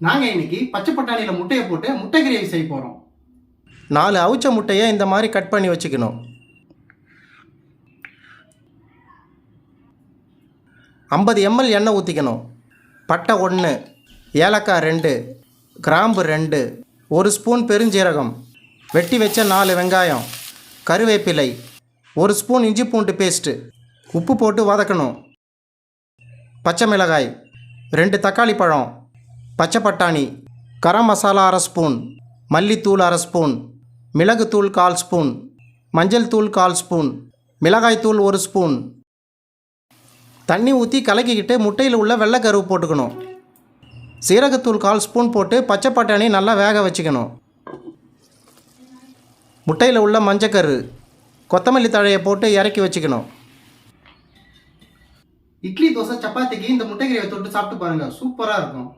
நாங்கள் இன்னைக்கு பச்சை பட்டாணியில் முட்டையை போட்டு முட்டை கிரேவி செய்ய போகிறோம். 4 அவிச்ச முட்டையை இந்த மாதிரி கட் பண்ணி வச்சுக்கணும். 50 ml எண்ணெய் ஊற்றிக்கணும். பட்டை 1, ஏலக்காய் 2, கிராம்பு 2, 1 ஸ்பூன் பெருஞ்சீரகம், வெட்டி வச்ச 4 வெங்காயம், கருவேப்பிலை, 1 ஸ்பூன் இஞ்சி பூண்டு பேஸ்ட்டு, உப்பு போட்டு வதக்கணும். பச்சை மிளகாய், 2 தக்காளி பழம், பச்சை பட்டாணி, கரம் மசாலா 1/2 ஸ்பூன், மல்லித்தூள் 1/2 ஸ்பூன், மிளகுத்தூள் 1/4 ஸ்பூன், மஞ்சள் தூள் 1/4 ஸ்பூன், மிளகாய்த்தூள் 1 ஸ்பூன். தண்ணி ஊற்றி கலக்கிக்கிட்டு முட்டையில் உள்ள வெள்ளைக்கருவு போட்டுக்கணும். சீரகத்தூள் 1/4 ஸ்பூன் போட்டு பச்சை பட்டாணி நல்லா வேக வச்சுக்கணும். முட்டையில் உள்ள மஞ்சக்கரு, கொத்தமல்லி தழையை போட்டு இறக்கி வச்சுக்கணும். இட்லி, தோசை, சப்பாத்திக்கு இந்த முட்டை கிரேவி தொட்டு சாப்பிட்டு பாருங்கள், சூப்பராக இருக்கும்.